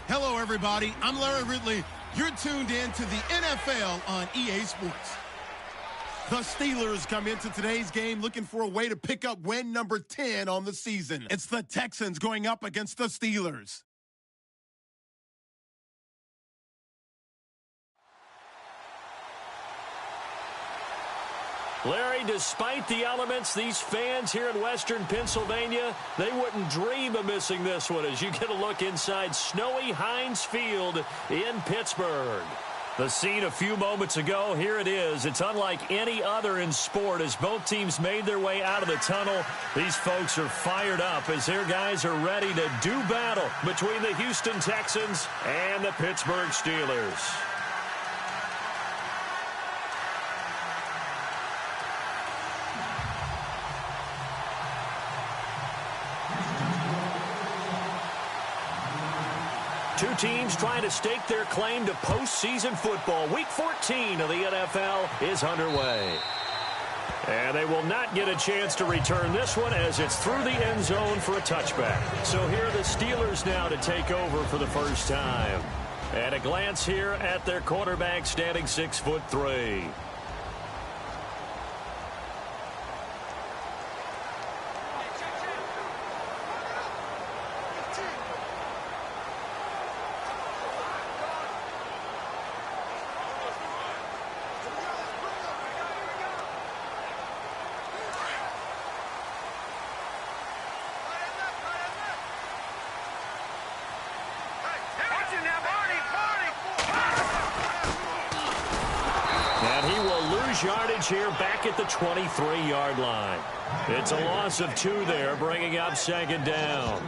Hello, everybody. I'm Larry Ridley. You're tuned in to the NFL on EA Sports. The Steelers come into today's game looking for a way to pick up win number 10 on the season. It's the Texans going up against the Steelers. Larry, despite the elements, these fans here in western Pennsylvania, they wouldn't dream of missing this one as you get a look inside snowy Heinz Field in Pittsburgh. The scene a few moments ago, here it is. It's unlike any other in sport as both teams made their way out of the tunnel. These folks are fired up as their guys are ready to do battle between the Houston Texans and the Pittsburgh Steelers. Two teams trying to stake their claim to postseason football. Week 14 of the NFL is underway. And they will not get a chance to return this one as it's through the end zone for a touchback. So here are the Steelers now to take over for the first time. And a glance here at their quarterback standing 6'3". Yardage here back at the 23-yard line. It's a loss of 2 there, bringing up second down.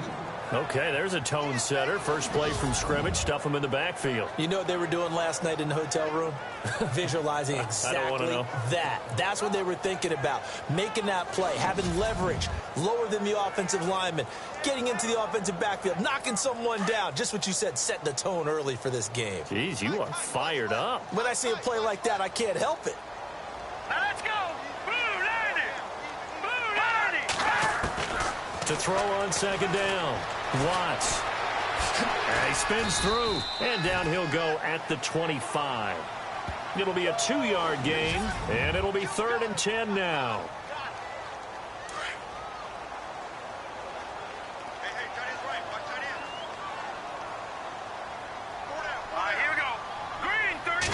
Okay, there's a tone setter. First play from scrimmage, stuff them in the backfield. You know what they were doing last night in the hotel room? Visualizing exactly that. That's what they were thinking about. Making that play, having leverage, lower than the offensive lineman, getting into the offensive backfield, knocking someone down. Just what you said, setting the tone early for this game. Jeez, you are fired up. When I see a play like that, I can't help it. Let's go! Blue Lady! Blue Lady! To throw on second down. Watts. And he spins through. And down he'll go at the 25. It'll be a 2-yard gain. And it'll be 3rd and 10 now. Hey, tight end's right. Watch tight end. All right, here we go. Green, 35.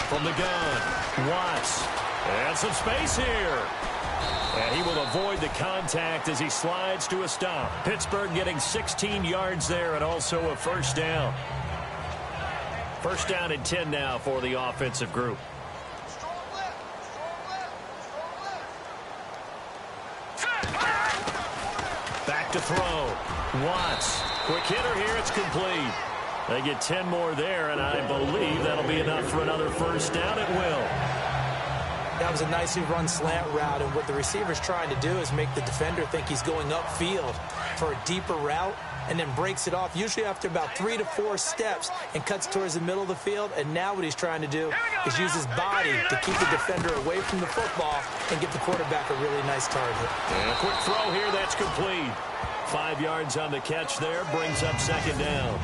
From the gun, Watts. And some space here. And he will avoid the contact as he slides to a stop. Pittsburgh getting 16 yards there and also a first down. First down and 10 now for the offensive group. Back to throw. Watts. Quick hitter here. It's complete. They get 10 more there, and I believe that'll be enough for another first down. It will. That was a nicely run slant route, and what the receiver's trying to do is make the defender think he's going upfield for a deeper route and then breaks it off, usually after about 3 to 4 steps, and cuts towards the middle of the field. And now what he's trying to do is use his body to keep the defender away from the football and get the quarterback a really nice target. And a quick throw here, that's complete. 5 yards on the catch there, brings up second down.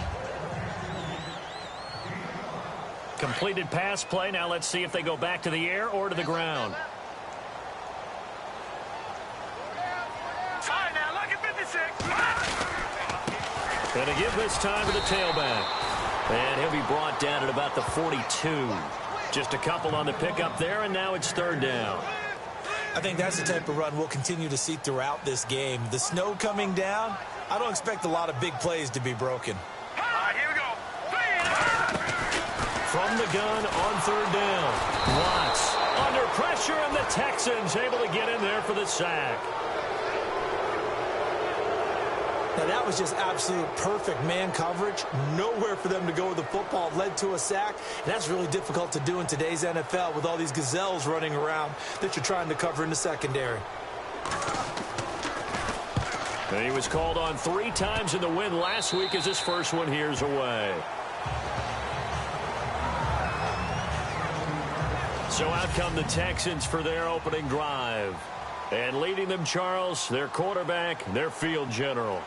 Completed pass play. Now let's see if they go back to the air or to the ground. Fine now, look at 56. And to give this time to the tailback. And he'll be brought down at about the 42. Just a couple on the pickup there, and now it's 3rd down. I think that's the type of run we'll continue to see throughout this game. The snow coming down, I don't expect a lot of big plays to be broken. All right, here we go. From the gun on 3rd down. Watts under pressure, and the Texans able to get in there for the sack. Now, that was just absolute perfect man coverage. Nowhere for them to go with the football. Led to a sack. And that's really difficult to do in today's NFL with all these gazelles running around that you're trying to cover in the secondary. And he was called on 3 times in the win last week as his first one here's away. So out come the Texans for their opening drive. And leading them, Charles, their quarterback, their field general.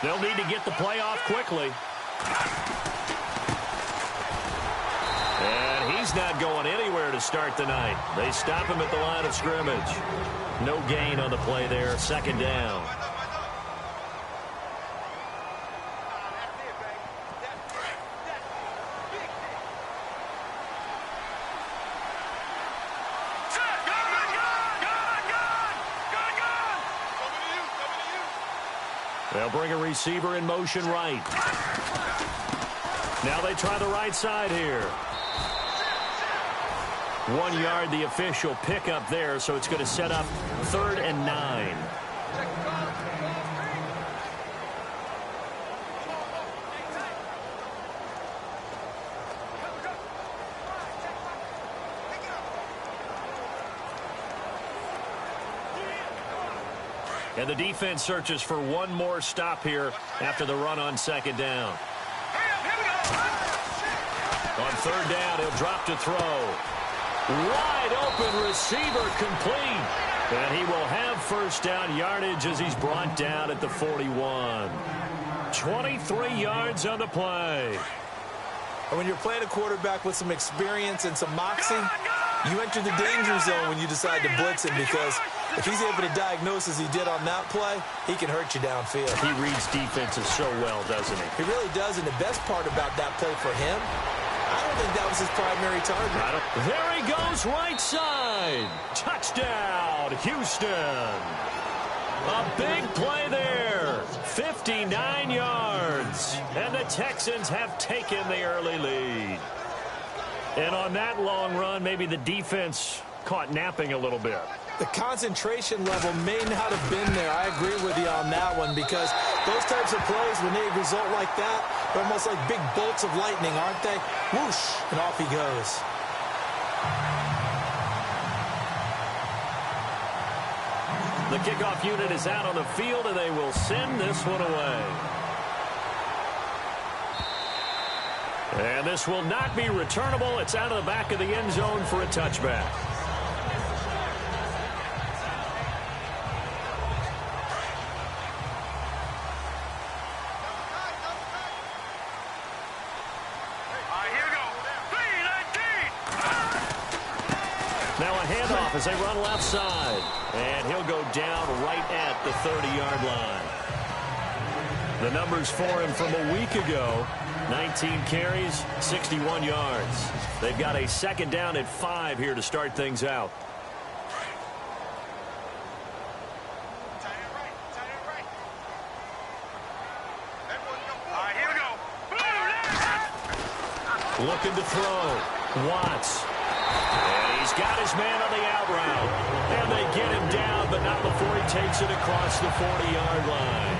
They'll need to get the play off quickly. And he's not going anywhere to start the night. They stop him at the line of scrimmage. No gain on the play there. Second down. They'll bring a receiver in motion right. Now they try the right side here. 1 yard, the official pickup there, so it's going to set up 3rd and 9. And the defense searches for one more stop here after the run on second down. On 3rd down, he'll drop to throw. Wide open receiver complete. And he will have first down yardage as he's brought down at the 41. 23 yards on the play. And when you're playing a quarterback with some experience and some moxie, you enter the danger zone when you decide to blitz him, because if he's able to diagnose as he did on that play, he can hurt you downfield. He reads defenses so well, doesn't he? He really does, and the best part about that play for him, I don't think that was his primary target. There he goes, right side. Touchdown, Houston. A big play there. 59 yards. And the Texans have taken the early lead. And on that long run, maybe the defense caught napping a little bit. The concentration level may not have been there. I agree with you on that one, because those types of plays, when they result like that, they're almost like big bolts of lightning, aren't they? Whoosh, and off he goes. The kickoff unit is out on the field, and they will send this one away. And this will not be returnable. It's out of the back of the end zone for a touchback. Now a handoff as they run left side. And he'll go down right at the 30-yard line. The numbers for him from a week ago: 19 carries, 61 yards. They've got a second down at 5 here to start things out. Looking to throw. Watts. And he's got his man on the out route. And they get him down, but not before he takes it across the 40-yard line.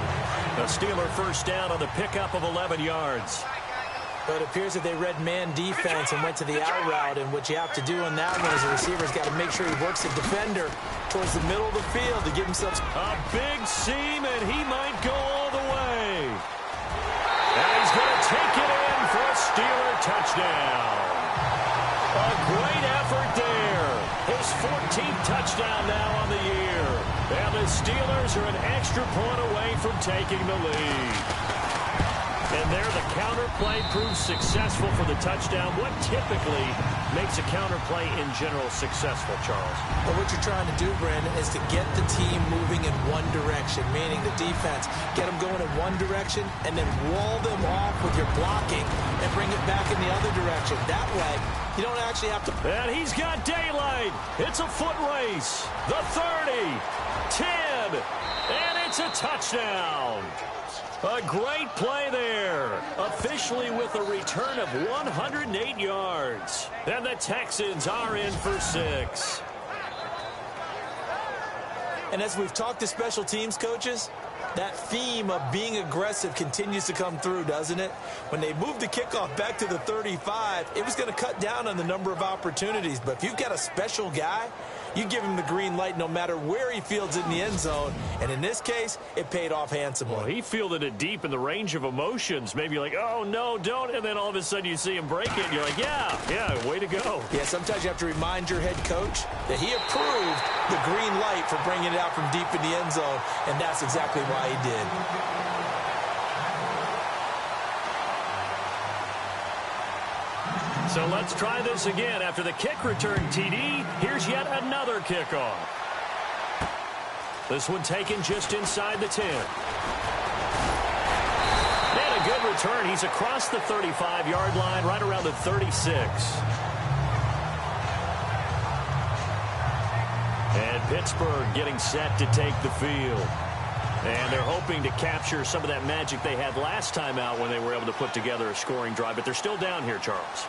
A Steeler first down on the pickup of 11 yards. But it appears that they read man defense and went to the out route, and what you have to do on that one is the receiver's got to make sure he works the defender towards the middle of the field to give himself a big seam, and he might go all the way. And he's going to take it in for a Steeler touchdown. A great effort there. His 14th touchdown now on the year. And the Steelers are an extra point away from taking the lead. And there the counter play proves successful for the touchdown. What typically makes a counter play in general successful, Charles? Well, what you're trying to do, Brandon, is to get the team moving in one direction, meaning the defense, get them going in one direction and then wall them off with your blocking and bring it back in the other direction. That way, you don't actually have to... And he's got daylight. It's a foot race. The 30, 10, and it's a touchdown. A great play there. Officially with a return of 108 yards. And the Texans are in for 6. And as we've talked to special teams coaches, that theme of being aggressive continues to come through, doesn't it? When they moved the kickoff back to the 35, it was going to cut down on the number of opportunities. But if you've got a special guy, you give him the green light no matter where he fields it in the end zone. And in this case, it paid off handsomely. Well, he fielded it deep in the range of emotions. Maybe like, oh, no, don't. And then all of a sudden you see him break it. And you're like, yeah, way to go. Yeah, sometimes you have to remind your head coach that he approved the green light for bringing it out from deep in the end zone. And that's exactly why he did. So let's try this again. After the kick return TD, here's yet another kickoff. This one taken just inside the 10. And a good return. He's across the 35-yard line, right around the 36. And Pittsburgh getting set to take the field. And they're hoping to capture some of that magic they had last time out when they were able to put together a scoring drive. But they're still down here, Charles.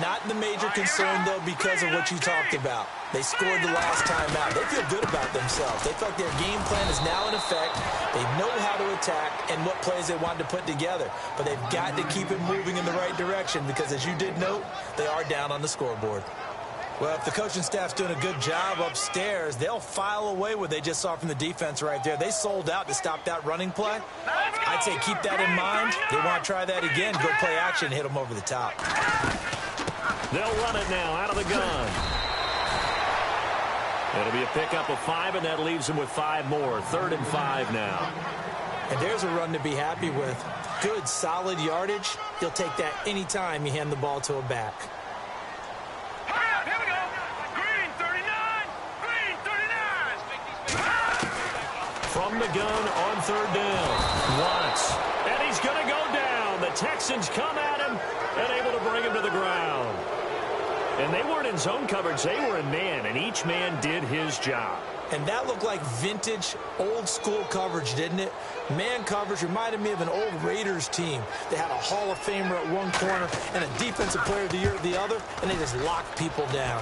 Not the major concern, though, because of what you talked about. They scored the last time out. They feel good about themselves. They feel like their game plan is now in effect. They know how to attack and what plays they want to put together. But they've got to keep it moving in the right direction because, as you did note, they are down on the scoreboard. Well, if the coaching staff's doing a good job upstairs, they'll file away what they just saw from the defense right there. They sold out to stop that running play. I'd say keep that in mind. They want to try that again, go play action, hit them over the top. They'll run it now out of the gun. It'll be a pickup of 5, and that leaves them with 5 more. 3rd and 5 now. And there's a run to be happy with. Good, solid yardage. You'll take that anytime you hand the ball to a back. Here we go. Green 39. Green 39. From the gun on 3rd down. Watts. And he's going to go down. The Texans come at him and able to bring him to the ground. And they weren't in zone coverage. They were in man, and each man did his job. And that looked like vintage, old-school coverage, didn't it? Man coverage reminded me of an old Raiders team. They had a Hall of Famer at one corner and a Defensive Player of the Year at the other, and they just locked people down.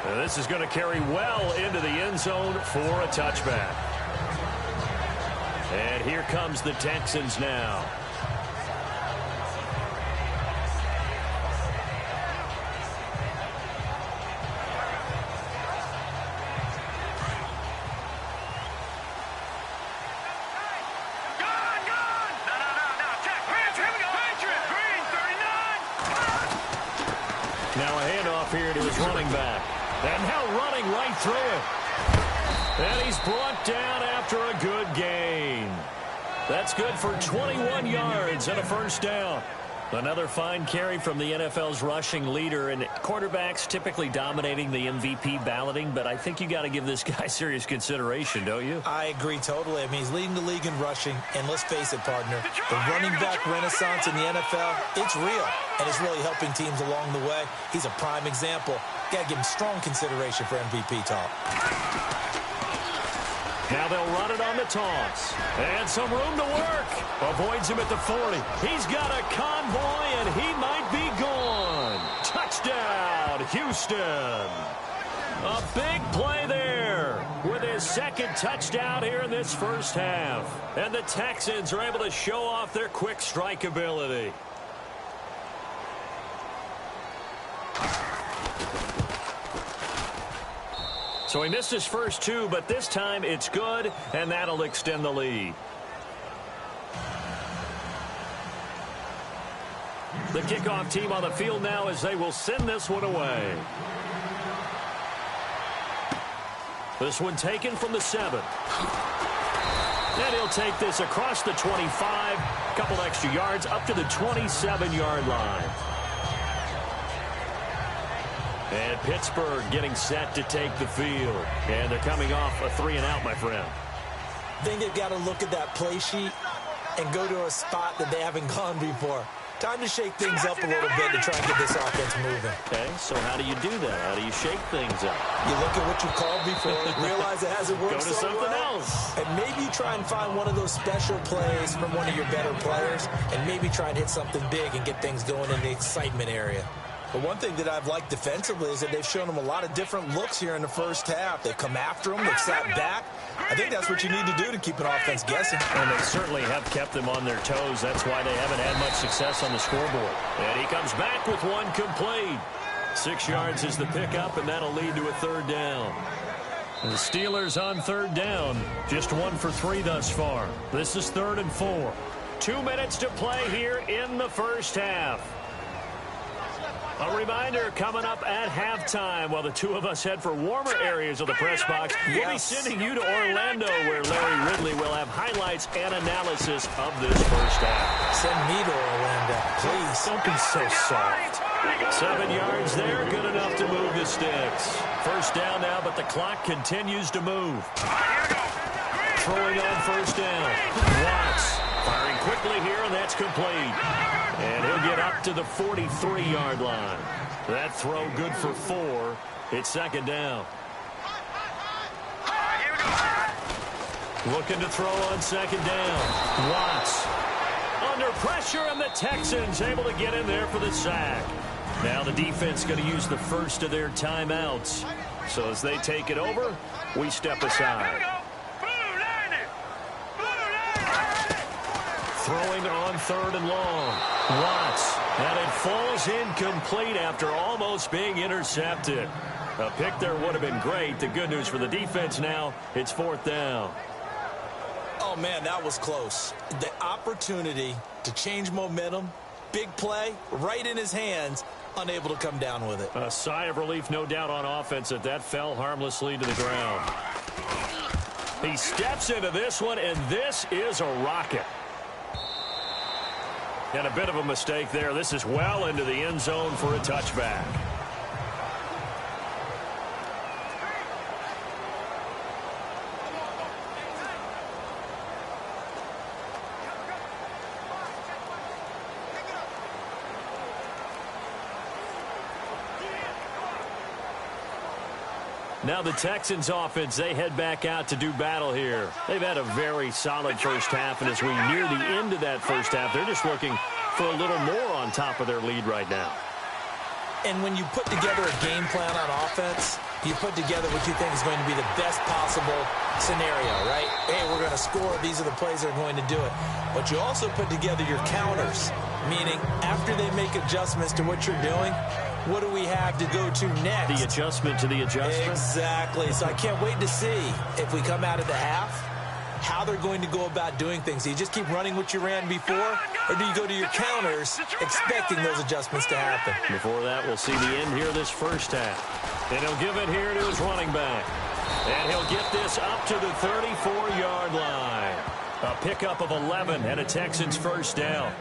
And this is going to carry well into the end zone for a touchback. And here comes the Texans now. Now a handoff here to his running back. And now running right through it. And he's brought down after a good gain. That's good for 21 yards and a 1st down. Another fine carry from the NFL's rushing leader, and quarterbacks typically dominating the MVP balloting, but I think you got to give this guy serious consideration, don't you? I agree totally. I mean, he's leading the league in rushing, and let's face it, partner, the running back renaissance in the NFL, it's real, and it's really helping teams along the way. He's a prime example. Got to give him strong consideration for MVP talk. Now they'll run it on the toss. And some room to work. Avoids him at the 40. He's got a convoy, and he might be gone. Touchdown, Houston. A big play there with his 2nd touchdown here in this 1st half. And the Texans are able to show off their quick strike ability. So he missed his first 2, but this time it's good, and that'll extend the lead. The kickoff team on the field now as they will send this one away. This one taken from the 7. And he'll take this across the 25, couple extra yards up to the 27-yard line. And Pittsburgh getting set to take the field. And they're coming off a 3-and-out, my friend. I think they've got to look at that play sheet and go to a spot that they haven't gone before. Time to shake things up a little bit to try and get this offense moving. Okay, so how do you do that? How do you shake things up? You look at what you called before, realize it hasn't worked so well. Go to something else. And maybe you try and find one of those special plays from one of your better players, and maybe try and hit something big and get things going in the excitement area. But one thing that I've liked defensively is that they've shown them a lot of different looks here in the 1st half. They've come after them. They've sat back. I think that's what you need to do to keep an offense guessing. And they certainly have kept them on their toes. That's why they haven't had much success on the scoreboard. And he comes back with one complete. 6 yards is the pickup, and that'll lead to a 3rd down. And the Steelers on 3rd down. Just 1 for 3 thus far. This is 3rd and 4. 2 minutes to play here in the 1st half. A reminder coming up at halftime while the two of us head for warmer areas of the press box. We'll be sending you to Orlando where Larry Ridley will have highlights and analysis of this 1st half. Send me to Orlando. please. Don't be so soft. 7 yards there, good enough to move the sticks. First down now, but the clock continues to move. Throwing on first down. Watts firing quickly here, and that's complete. And he'll get up to the 43-yard line. That throw good for 4. It's second down. Looking to throw on second down. Watts under pressure, and the Texans able to get in there for the sack. Now the defense going to use the first of their timeouts. So as they take it over, we step aside. Throwing on third and long. Watts. And it falls incomplete after almost being intercepted. A pick there would have been great. The good news for the defense now, it's fourth down. Oh, man, that was close. The opportunity to change momentum, big play, right in his hands, unable to come down with it. A sigh of relief, no doubt, on offense that fell harmlessly to the ground. He steps into this one, and this is a rocket. And a bit of a mistake there. This is well into the end zone for a touchback. Now the Texans offense, they head back out to do battle here. They've had a very solid first half, and as we near the end of that first half, they're just looking for a little more on top of their lead right now. And when you put together a game plan on offense, you put together what you think is going to be the best possible scenario, right? Hey, we're going to score. These are the plays that are going to do it. But you also put together your counters, meaning after they make adjustments to what you're doing, what do we have to go to next? The adjustment to the adjustment? Exactly. So I can't wait to see if we come out of the half, how they're going to go about doing things. Do you just keep running what you ran before, or do you go to your counters expecting those adjustments to happen? Before that, we'll see the end here this first half. And he'll give it here to his running back. And he'll get this up to the 34-yard line. A pickup of 11 and a Texans first down.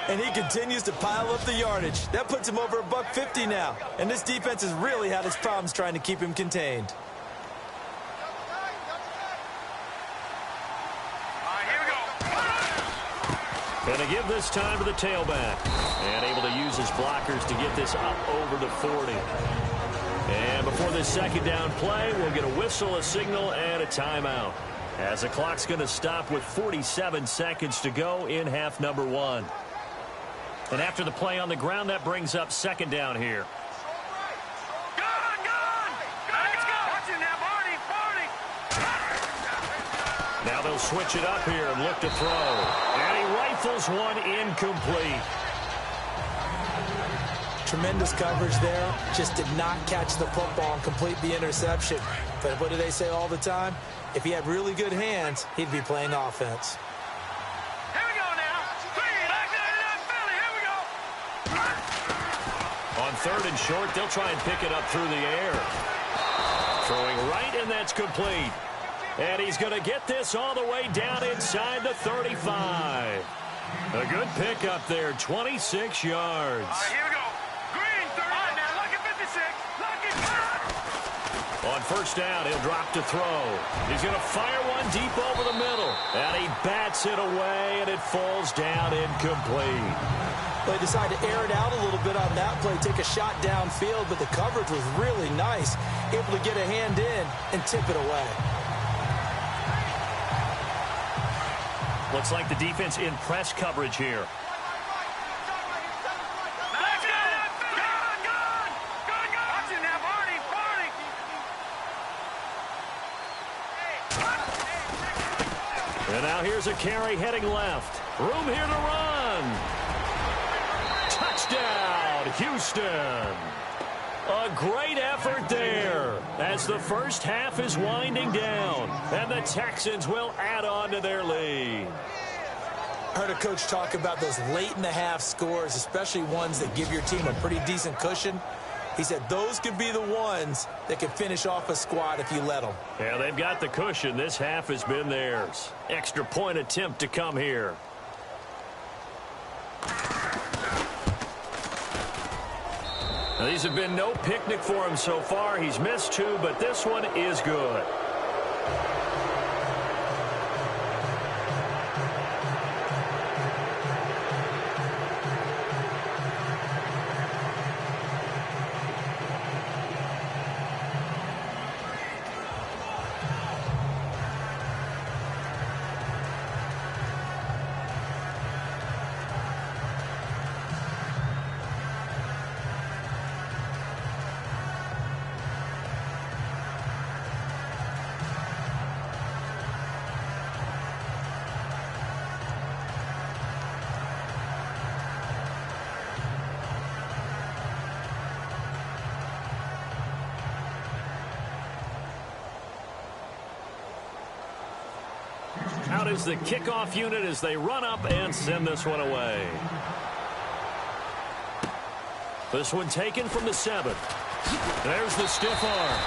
And he continues to pile up the yardage. That puts him over $150 now. And this defense has really had its problems trying to keep him contained. Going to give this time to the tailback. And able to use his blockers to get this up over the 40. And before this second down play, we'll get a whistle, a signal, and a timeout. As the clock's going to stop with 47 seconds to go in half number 1. And after the play on the ground, that brings up second down here. Now they'll switch it up here and look to throw. And he rifles one incomplete. Tremendous coverage there. Just did not catch the football and complete the interception. But what do they say all the time? If he had really good hands, he'd be playing offense. Here we go now. Here we go. On third and short, they'll try and pick it up through the air. Throwing right, and that's complete. And he's going to get this all the way down inside the 35. A good pickup there, 26 yards. Here we go. Green, 30. All right, now, look at 56. Look at On first down, he'll drop to throw. He's going to fire one deep over the middle. And he bats it away, and it falls down incomplete. They decided to air it out a little bit on that play, take a shot downfield, but the coverage was really nice. Able to get a hand in and tip it away. Looks like the defense in press coverage here. Let's go. Good. Watch it now, Barney. And now here's a carry heading left. Room here to run. Touchdown, Houston. A great effort there as the first half is winding down, and the Texans will add on to their lead. Heard a coach talk about those late-in-the-half scores, especially ones that give your team a pretty decent cushion. He said those could be the ones that could finish off a squad if you let them. Yeah, they've got the cushion. This half has been theirs. Extra point attempt to come here. These have been no picnic for him so far. He's missed 2, but this one is good. Out is the kickoff unit as they run up and send this one away. This one taken from the 7. There's the stiff arm.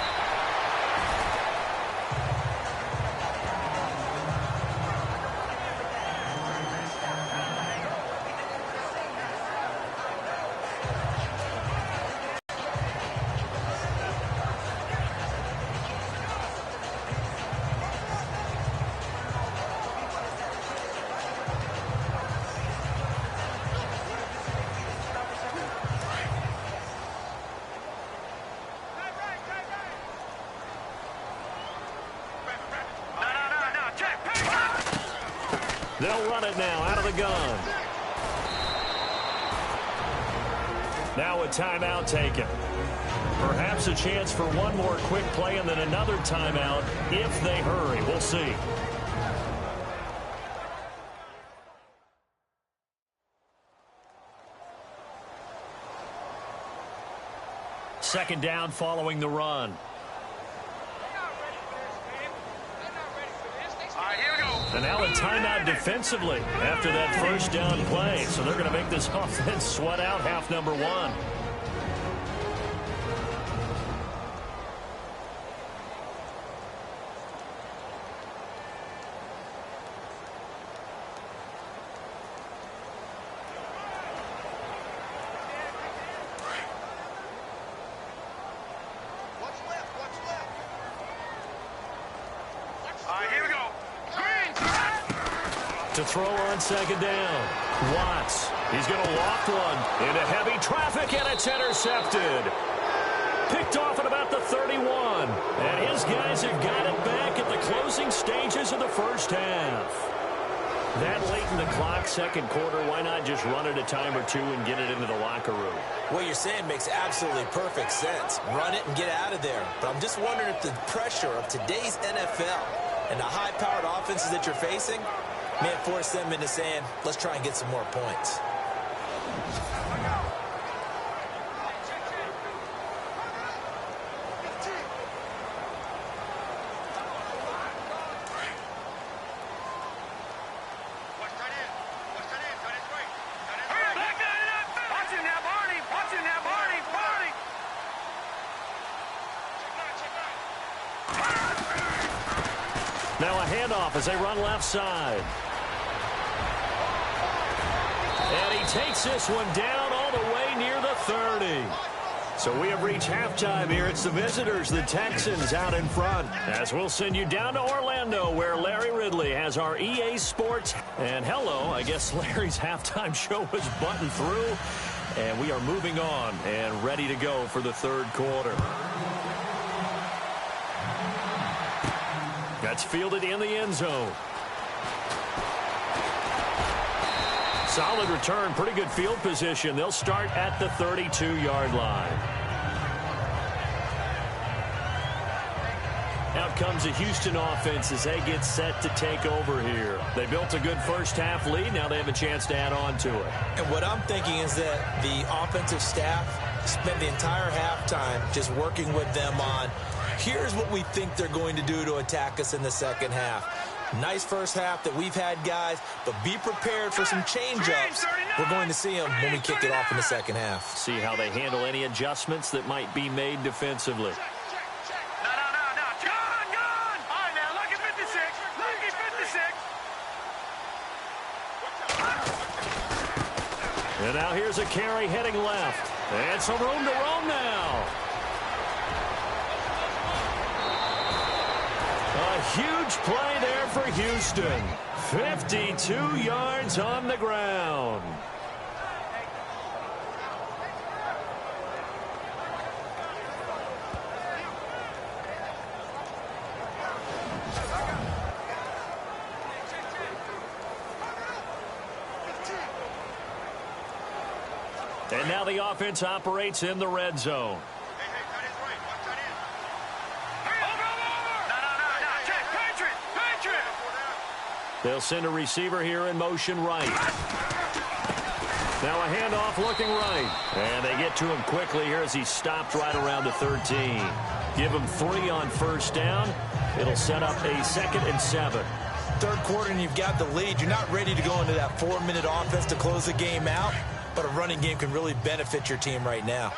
They'll run it now out of the gun. Now a timeout taken. Perhaps a chance for one more quick play and then another timeout if they hurry. We'll see. Second down following the run. And now a timeout defensively after that first down play. So they're going to make this offense sweat out half number 1. To throw on second down. Watts. He's going to loft one into heavy traffic, and it's intercepted. Picked off at about the 31. And his guys have got it back at the closing stages of the first half. That late in the clock, second quarter, why not just run it a time or two and get it into the locker room? What you're saying makes absolutely perfect sense. Run it and get out of there. But I'm just wondering if the pressure of today's NFL and the high-powered offenses that you're facing may have forced them into saying, let's try and get some more points. Now a handoff as they run left side. And he takes this one down all the way near the 30. So we have reached halftime here. It's the visitors, the Texans, out in front. As we'll send you down to Orlando, where Larry Ridley has our EA Sports. And hello, I guess Larry's halftime show was buttoned through. And we are moving on and ready to go for the third quarter. That's fielded in the end zone. Solid return, pretty good field position. They'll start at the 32-yard line. Out comes the Houston offense as they get set to take over here. They built a good first half lead. Now they have a chance to add on to it. And what I'm thinking is that the offensive staff spent the entire halftime just working with them on, here's what we think they're going to do to attack us in the second half. Nice first half that we've had, guys, but be prepared for some change-ups. We're going to see them when we kick it off in the second half. See how they handle any adjustments that might be made defensively. And now here's a carry heading left. And some room to roam now. A huge play there for Houston. 52 yards on the ground. And now the offense operates in the red zone. They'll send a receiver here in motion right. Now a handoff looking right. And they get to him quickly here as he stopped right around the 13. Give him 3 on first down. It'll set up a 2nd and 7. Third quarter and you've got the lead. You're not ready to go into that 4-minute offense to close the game out. But a running game can really benefit your team right now.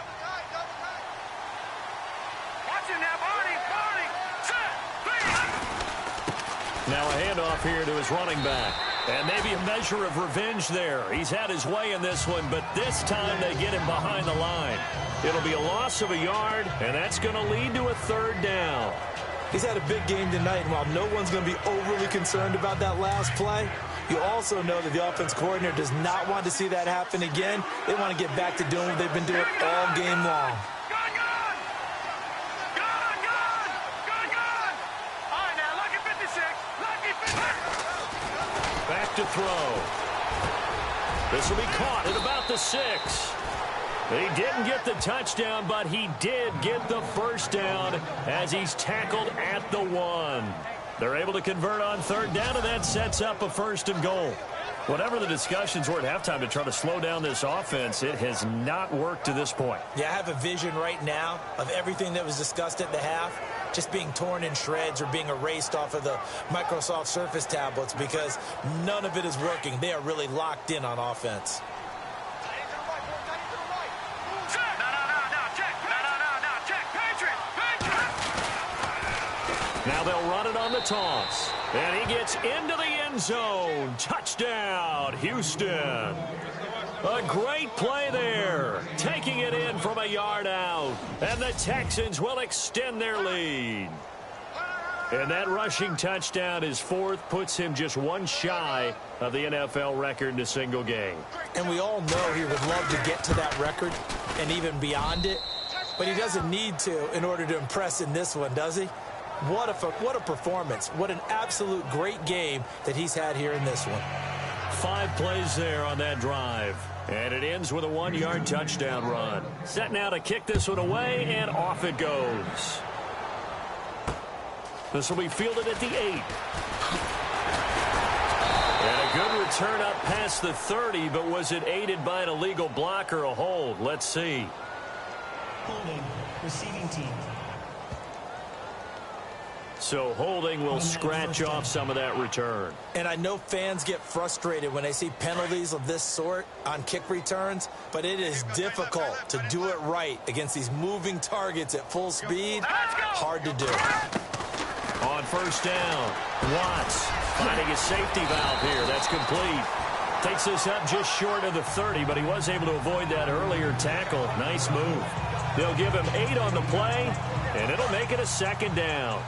Now a handoff here to his running back. And maybe a measure of revenge there. He's had his way in this one, but this time they get him behind the line. It'll be a loss of a yard, and that's going to lead to a 3rd down. He's had a big game tonight, and while no one's going to be overly concerned about that last play, you also know that the offense coordinator does not want to see that happen again. They want to get back to doing what they've been doing all game long. Back to throw. This will be caught at about the 6. He didn't get the touchdown, but he did get the first down as he's tackled at the 1. They're able to convert on 3rd down, and that sets up a 1st and goal. Whatever the discussions were at halftime to try to slow down this offense, it has not worked to this point. Yeah, I have a vision right now of everything that was discussed at the half just being torn in shreds or being erased off of the Microsoft Surface tablets because none of it is working. They are really locked in on offense. Now they'll run it on the toss. And he gets into the end zone. Touchdown, Houston. A great play there. Taking it in from a yard out. And the Texans will extend their lead. And that rushing touchdown, his 4th, puts him just 1 shy of the NFL record in a single game. And we all know he would love to get to that record and even beyond it. But he doesn't need to in order to impress in this one, does he? What a performance. What an absolute great game that he's had here in this one. 5 plays there on that drive. And it ends with a 1-yard touchdown run. Set now to kick this one away, and off it goes. This will be fielded at the 8. And a good return up past the 30, but was it aided by an illegal block or a hold? Let's see. Holding, receiving team. So holding will scratch off some of that return. And I know fans get frustrated when they see penalties of this sort on kick returns, but it is difficult to do it right against these moving targets at full speed. Hard to do. On first down, Watts finding a safety valve here. That's complete. Takes this up just short of the 30, but he was able to avoid that earlier tackle. Nice move. They'll give him 8 on the play, and it'll make it a 2nd down.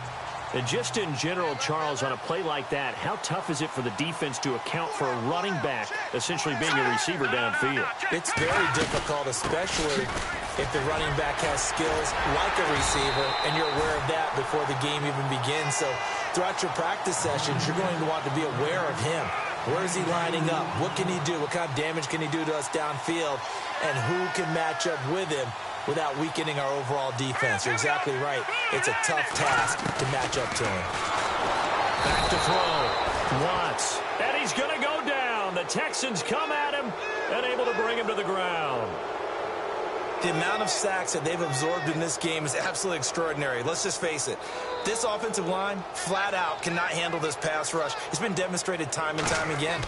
And just in general, Charles, on a play like that, how tough is it for the defense to account for a running back essentially being a receiver downfield? It's very difficult, especially if the running back has skills like a receiver, and you're aware of that before the game even begins. So throughout your practice sessions, you're going to want to be aware of him. Where is he lining up? What can he do? What kind of damage can he do to us downfield? And who can match up with him without weakening our overall defense? You're exactly right. It's a tough task to match up to him. Back to throw. Watts. And he's going to go down. The Texans come at him and able to bring him to the ground. The amount of sacks that they've absorbed in this game is absolutely extraordinary. Let's just face it. This offensive line, flat out, cannot handle this pass rush. It's been demonstrated time and time again.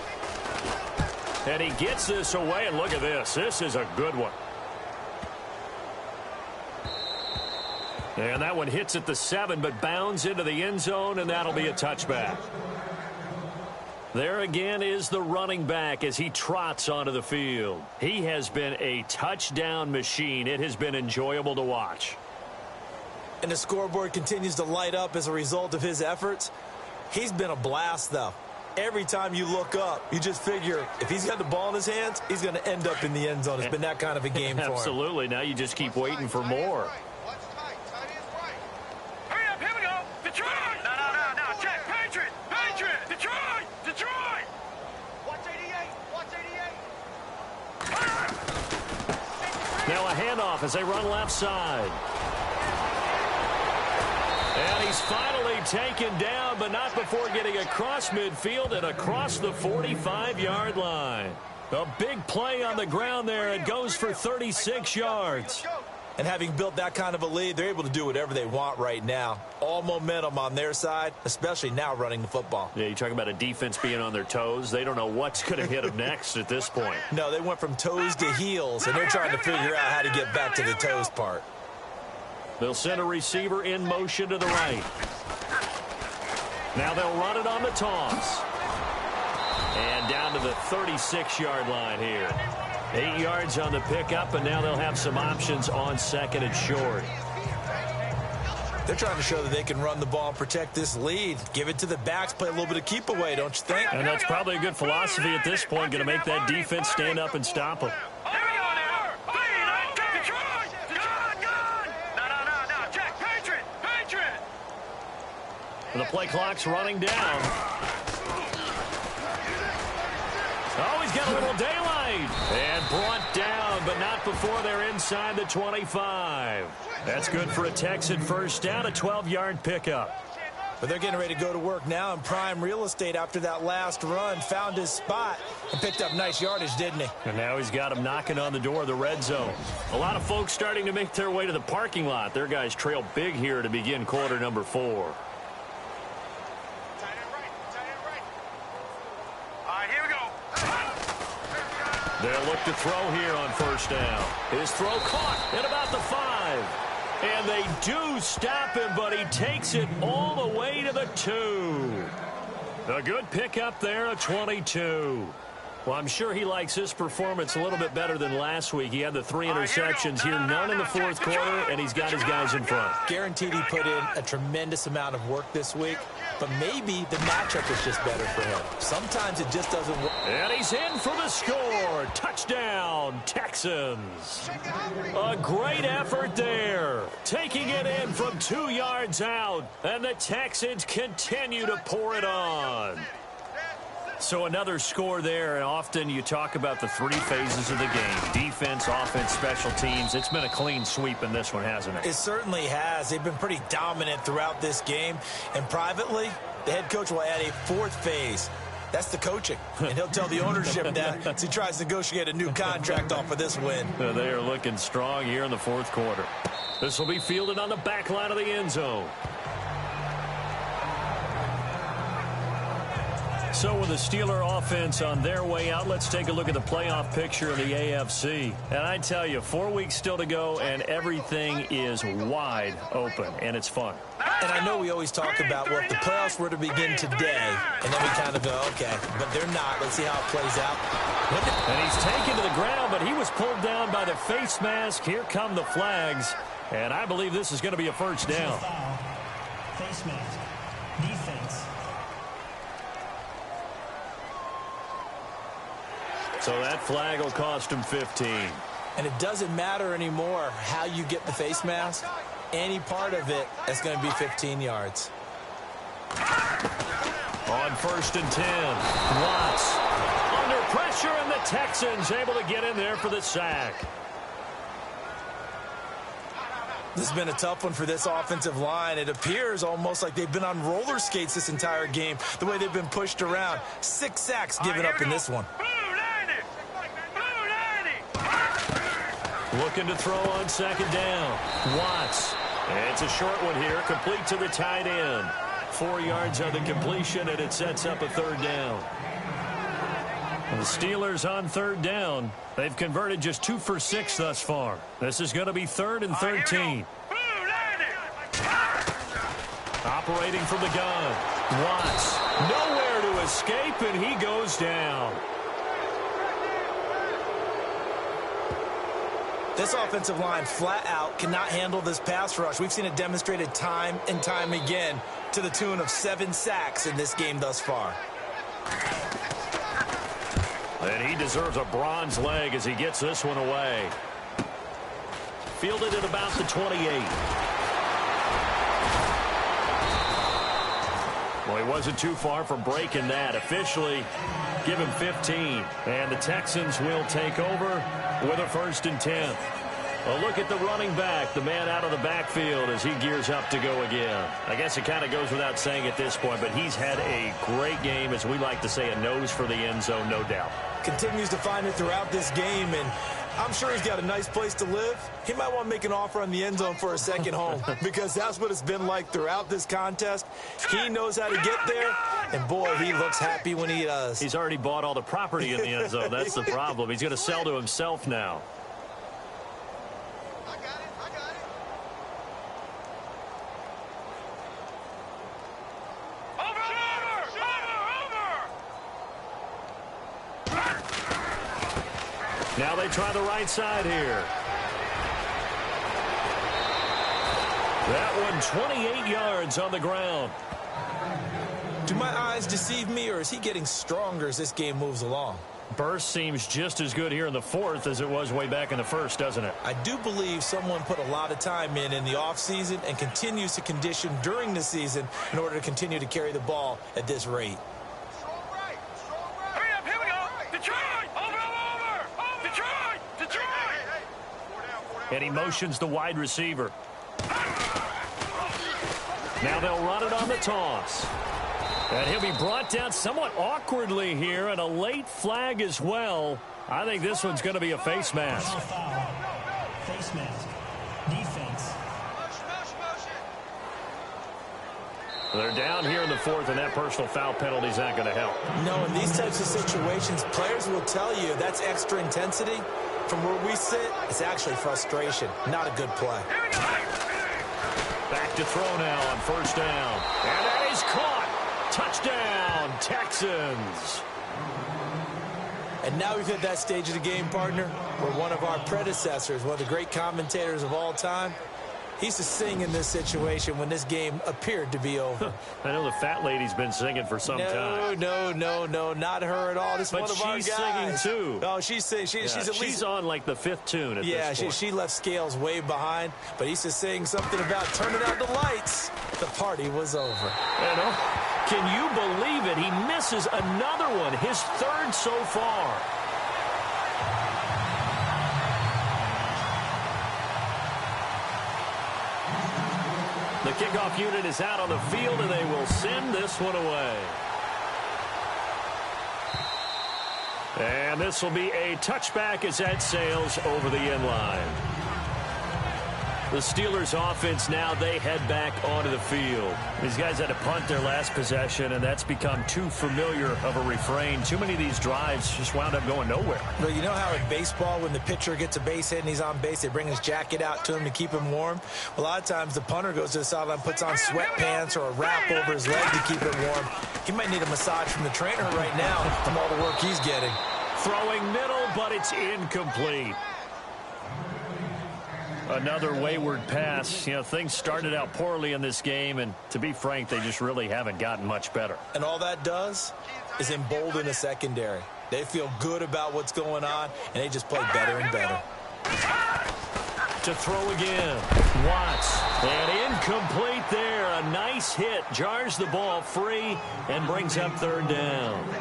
And he gets this away, and look at this. This is a good one. And that one hits at the 7, but bounds into the end zone, and that'll be a touchback. There again is the running back as he trots onto the field. He has been a touchdown machine. It has been enjoyable to watch. And the scoreboard continues to light up as a result of his efforts. He's been a blast, though. Every time you look up, you just figure if he's got the ball in his hands, he's going to end up in the end zone. It's been that kind of a game for him. Absolutely. Now you just keep waiting for more. Hurry up, here we go. Detroit! No. Check. Patriot! Detroit! Watch 88! Now a handoff as they run left side. And he's finally taken down, but not before getting across midfield and across the 45-yard line. A big play on the ground there. It goes for 36 yards. And having built that kind of a lead, they're able to do whatever they want right now. All momentum on their side, especially now running the football. Yeah, you talk about a defense being on their toes. They don't know what's going to hit them next at this point. No, they went from toes to heels, and they're trying to figure out how to get back to the toes part. They'll send a receiver in motion to the right. Now they'll run it on the toss. And down to the 36-yard line here. 8 yards on the pickup, and now they'll have some options on second and short. They're trying to show that they can run the ball and protect this lead. Give it to the backs, play a little bit of keep away, don't you think? And that's probably a good philosophy at this point, going to make that defense stand up and stop them. The play clock's running down. Oh, he's got a little daylight. And brought down, but not before they're inside the 25. That's good for a Texan first down, a 12-yard pickup. But they're getting ready to go to work now in prime real estate after that last run. Found his spot and picked up nice yardage, didn't he? And now he's got him knocking on the door of the red zone. A lot of folks starting to make their way to the parking lot. Their guys trail big here to begin quarter number 4. They'll look to throw here on first down. His throw caught at about the 5. And they do stop him, but he takes it all the way to the 2. A good pickup there, a 22. Well, I'm sure he likes his performance a little bit better than last week. He had the 3 interceptions here, none in the fourth quarter, and he's got his guys in front. Guaranteed he put in a tremendous amount of work this week, but maybe the matchup is just better for him. Sometimes it just doesn't work. And he's in for the score. Touchdown, Texans. A great effort there. Taking it in from 2 yards out, and the Texans continue to pour it on. So another score there, and often you talk about the 3 phases of the game. Defense, offense, special teams. It's been a clean sweep in this one, hasn't it? It certainly has. They've been pretty dominant throughout this game. And privately, the head coach will add a 4th phase. That's the coaching. And he'll tell the ownership that as he tries to negotiate a new contract off of this win. They are looking strong here in the fourth quarter. This will be fielded on the back line of the end zone. So with the Steeler offense on their way out, let's take a look at the playoff picture in the AFC. And I tell you, 4 weeks still to go, and everything is wide open, and it's fun. And I know we always talk about, well, if the playoffs were to begin today, and then we kind of go, okay, but they're not. Let's see how it plays out. And he's taken to the ground, but he was pulled down by the face mask. Here come the flags, and I believe this is going to be a first down. Face mask. Defense. So that flag will cost him 15. And it doesn't matter anymore how you get the face mask. Any part of it, that's going to be 15 yards. On first and 10, Watts under pressure, and the Texans able to get in there for the sack. This has been a tough one for this offensive line. It appears almost like they've been on roller skates this entire game, the way they've been pushed around. 6 sacks given up in this one. Looking to throw on second down. Watts. It's a short one here, complete to the tight end. 4 yards on the completion, and it sets up a third down. The Steelers on third down. They've converted just 2 for 6 thus far. This is going to be 3rd and 13. Operating from the gun. Watts. Nowhere to escape, and he goes down. This offensive line flat out cannot handle this pass rush. We've seen it demonstrated time and time again to the tune of 7 sacks in this game thus far. And he deserves a bronze leg as he gets this one away. Fielded at about the 28. Well, he wasn't too far from breaking that. Officially, give him 15. And the Texans will take over with a 1st and 10. A look at the running back, the man out of the backfield as he gears up to go again. I guess it kind of goes without saying at this point, but he's had a great game, as we like to say, a nose for the end zone, no doubt. Continues to find it throughout this game, and I'm sure he's got a nice place to live. He might want to make an offer on the end zone for a second home because that's what it's been like throughout this contest. He knows how to get there, and boy, he looks happy when he does. He's already bought all the property in the end zone. That's the problem. He's going to sell to himself now. Now they try the right side here. That one 28 yards on the ground. Do my eyes deceive me, or is he getting stronger as this game moves along? Burst seems just as good here in the 4th as it was way back in the 1st, doesn't it? I do believe someone put a lot of time in the offseason and continues to condition during the season in order to continue to carry the ball at this rate. Hurry up, here we go. Detroit! Over. Detroit! And he motions the wide receiver. Now they'll run it on the toss. And he'll be brought down somewhat awkwardly here, and a late flag as well. I think this one's going to be a face mask. Foul. Face mask. Defense. They're down here in the 4th, and that personal foul penalty is not going to help. No, in these types of situations, players will tell you that's extra intensity. From where we sit, it's actually frustration, not a good play. Back to throw now on 1st down. And that is caught. Touchdown, Texans. And now we've hit that stage of the game, partner, where one of our predecessors, one of the great commentators of all time, he used to sing in this situation when this game appeared to be over. I know the fat lady's been singing for some time. No, not her at all. This is one of our guys. But she's singing, too. Oh, she's singing. She's on, like, the 5th tune at this point. She left Scales way behind, but he used to sing something about turning out the lights. The party was over. Can you believe it? He misses another one, his 3rd so far. The kickoff unit is out on the field, and they will send this one away. And this will be a touchback as that sails over the end line. The Steelers offense now, they head back onto the field. These guys had to punt their last possession, and that's become too familiar of a refrain. Too many of these drives just wound up going nowhere. Well, you know how in baseball, when the pitcher gets a base hit and he's on base, they bring his jacket out to him to keep him warm? Well, a lot of times the punter goes to the sideline, puts on sweatpants or a wrap over his leg to keep it warm. He might need a massage from the trainer right now from all the work he's getting. Throwing middle, but it's incomplete. Another wayward pass. You know, things started out poorly in this game, and to be frank, they just really haven't gotten much better. And all that does is embolden the secondary. They feel good about what's going on, and they just play better and better. To throw again. Watts. And incomplete there. A nice hit. Jars the ball free and brings up 3rd down.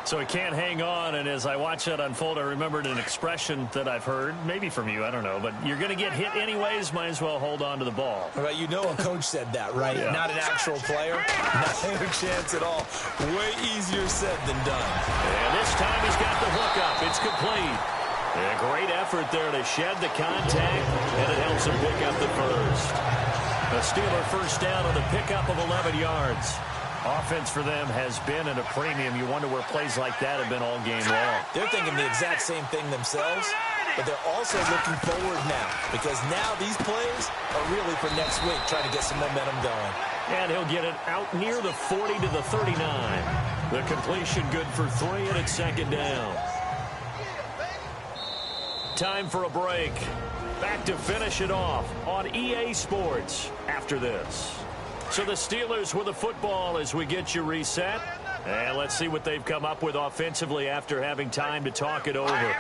So he can't hang on, and as I watch that unfold, I remembered an expression that I've heard, maybe from you, I don't know, but you're going to get hit anyways, might as well hold on to the ball. Right, you know a coach said that, right? Yeah. Not an actual player. Not a chance at all. Way easier said than done. And this time he's got the hook up. It's complete. And a great effort there to shed the contact, and it helps him pick up the 1st. A Steeler 1st down on the pickup of 11 yards. Offense for them has been at a premium. You wonder where plays like that have been all game long. They're thinking the exact same thing themselves, but they're also looking forward now because now these plays are really for next week, trying to get some momentum going. And he'll get it out near the 40 to the 39. The completion good for 3, and it's second down. Time for a break. Back to finish it off on EA Sports after this. So the Steelers with the football as we get you reset. And let's see what they've come up with offensively after having time to talk it over.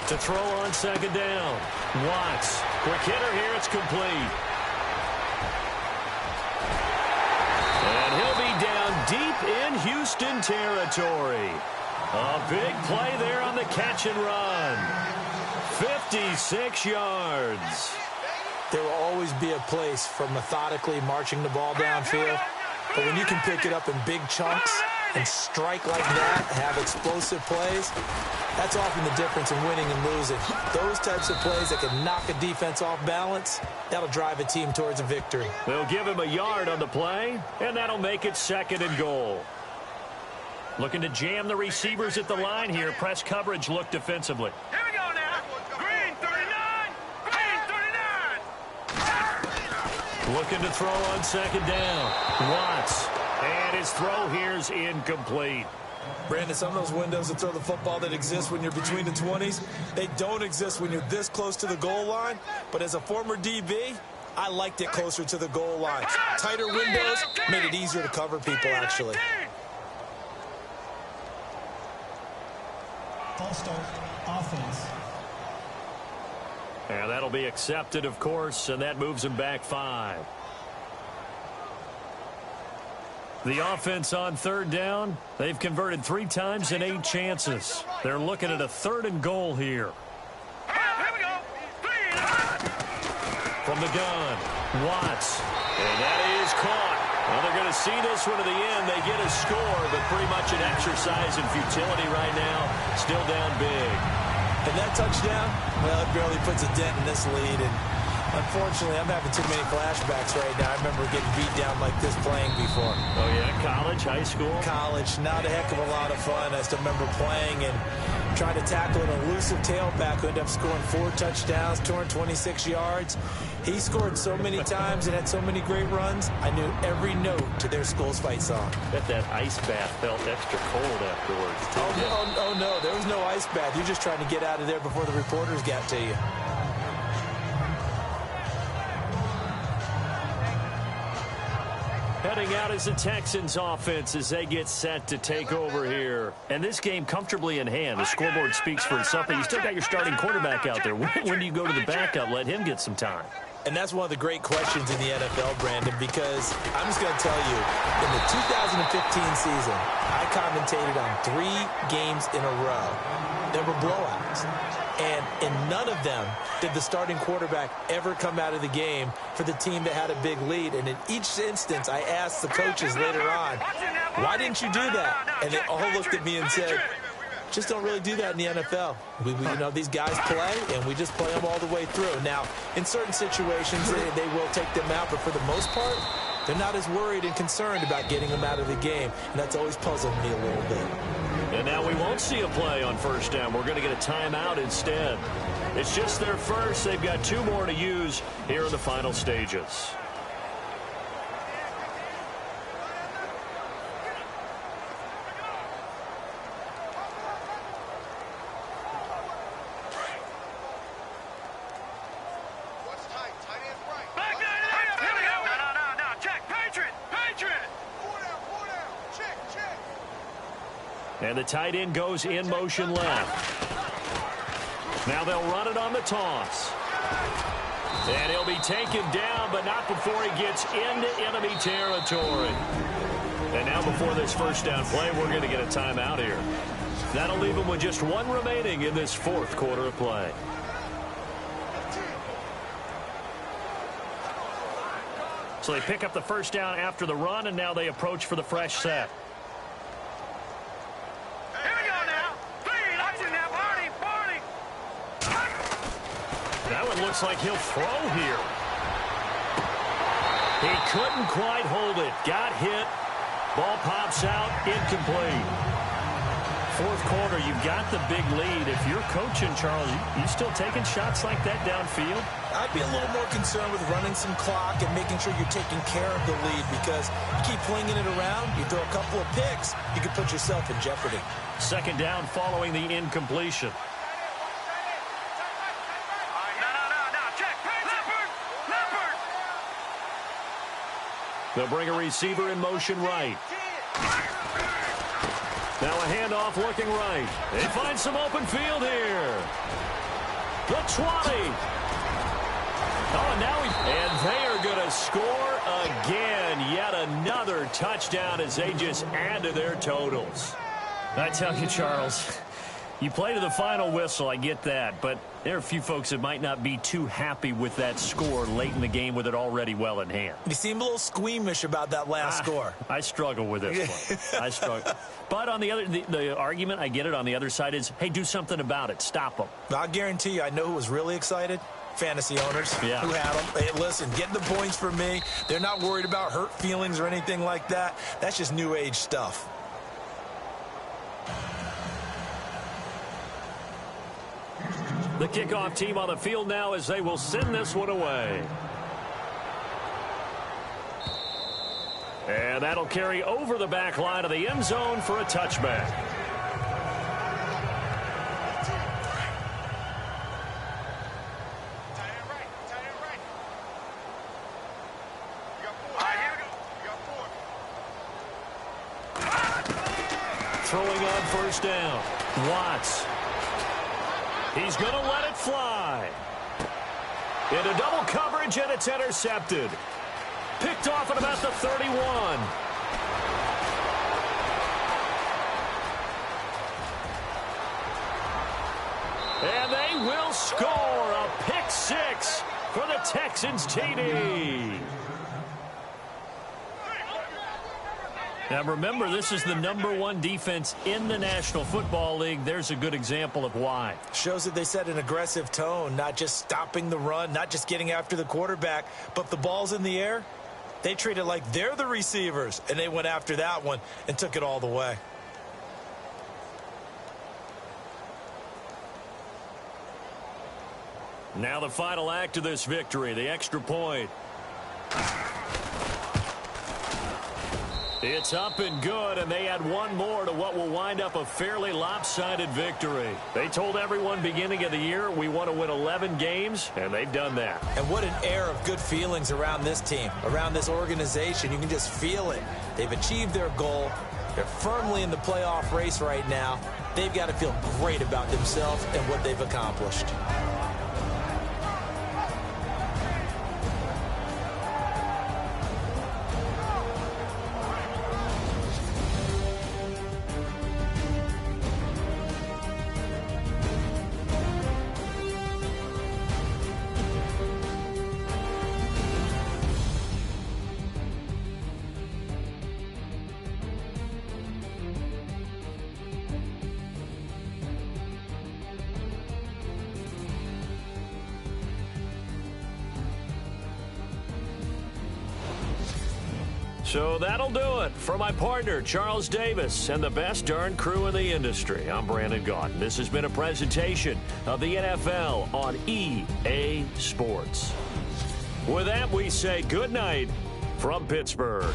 To throw on second down. Watts. Quick hitter here. It's complete. And he'll be down deep in Houston territory. A big play there on the catch and run. 56 yards. There will always be a place for methodically marching the ball downfield. But when you can pick it up in big chunks and strike like that, have explosive plays, that's often the difference in winning and losing. Those types of plays that can knock a defense off balance, that'll drive a team towards a victory. They'll give him a yard on the play, and that'll make it second and goal. Looking to jam the receivers at the line here. Press coverage look defensively. Here we go now. Green 39. Green 39. Looking to throw on second down. Watts. And his throw here's incomplete. Brandon, some of those windows to throw the football that exist when you're between the 20s, they don't exist when you're this close to the goal line. But as a former DB, I liked it closer to the goal line. Tighter windows made it easier to cover people, actually. False start, offense. And that'll be accepted, of course, and that moves him back 5. The offense on third down, they've converted 3 times in 8 chances. They're looking at a 3rd and goal here. Here we go. From the gun, Watts. And that is caught. Well, they're going to see this one to the end. They get a score, but pretty much an exercise in futility right now. Still down big. And that touchdown, well, it barely puts a dent in this lead. And unfortunately, I'm having too many flashbacks right now. I remember getting beat down like this playing before. Oh, yeah? College, high school? College, not a heck of a lot of fun. I still remember playing and trying to tackle an elusive tailback who ended up scoring 4 touchdowns, 226 yards. He scored so many times and had so many great runs, I knew every note to their school's fight song. Bet that ice bath felt extra cold afterwards, too. Oh, no, there was no ice bath. You're just trying to get out of there before the reporters got to you. Heading out is the Texans offense as they get set to take over here. And this game comfortably in hand. The scoreboard speaks for itself, but you still got your starting quarterback out there. When do you go to the backup? Let him get some time. And that's one of the great questions in the NFL, Brandon, because I'm just going to tell you, in the 2015 season, I commentated on 3 games in a row. There were blowouts. And in none of them did the starting quarterback ever come out of the game for the team that had a big lead. And in each instance, I asked the coaches later on, why didn't you do that? And they all looked at me and said, just don't really do that in the NFL. You know, these guys play, and we just play them all the way through. Now, in certain situations, they will take them out, but for the most part, they're not as worried and concerned about getting them out of the game, and that's always puzzled me a little bit. And now we won't see a play on first down. We're going to get a timeout instead. It's just their first. They've got 2 more to use here in the final stages. And the tight end goes in motion left. Now they'll run it on the toss. And he'll be taken down, but not before he gets into enemy territory. And now before this first down play, we're going to get a timeout here. That'll leave him with just 1 remaining in this 4th quarter of play. So they pick up the first down after the run, and now they approach for the fresh set. That one looks like he'll throw here. He couldn't quite hold it. Got hit. Ball pops out. Incomplete. Fourth quarter, you've got the big lead. If you're coaching, Charles, you still taking shots like that downfield? I'd be a little more concerned with running some clock and making sure you're taking care of the lead, because you keep flinging it around, you throw a couple of picks, you could put yourself in jeopardy. Second down following the incompletion. They'll bring a receiver in motion right. Now a handoff looking right. They find some open field here. The 20. Oh, and they are going to score again. Yet another touchdown as they just add to their totals. I tell you, Charles, you play to the final whistle, I get that, but there are a few folks that might not be too happy with that score late in the game with it already well in hand. You seem a little squeamish about that last score. I struggle with this one. I struggle. But on the argument, I get it, on the other side is, hey, do something about it. Stop them. I'll guarantee you, I know who was really excited. Fantasy owners who had them. Hey, listen, getting the points for me. They're not worried about hurt feelings or anything like that. That's just new age stuff. The kickoff team on the field now as they will send this one away. And that'll carry over the back line of the end zone for a touchback. Throwing on first down. Watts. He's going to let it fly. Into double coverage, and it's intercepted. Picked off at about the 31. And they will score a pick six for the Texans TD. Now, remember, this is the #1 defense in the National Football League. There's a good example of why. Shows that they set an aggressive tone, not just stopping the run, not just getting after the quarterback, but if the ball's in the air, they treat it like they're the receivers, and they went after that one and took it all the way. Now the final act of this victory, the extra point. It's up and good, and they add one more to what will wind up a fairly lopsided victory. They told everyone beginning of the year, we want to win 11 games, and they've done that. And what an air of good feelings around this team, around this organization. You can just feel it. They've achieved their goal. They're firmly in the playoff race right now. They've got to feel great about themselves and what they've accomplished. So that'll do it for my partner, Charles Davis, and the best darn crew in the industry. I'm Brandon Gaudin. This has been a presentation of the NFL on EA Sports. With that, we say good night from Pittsburgh.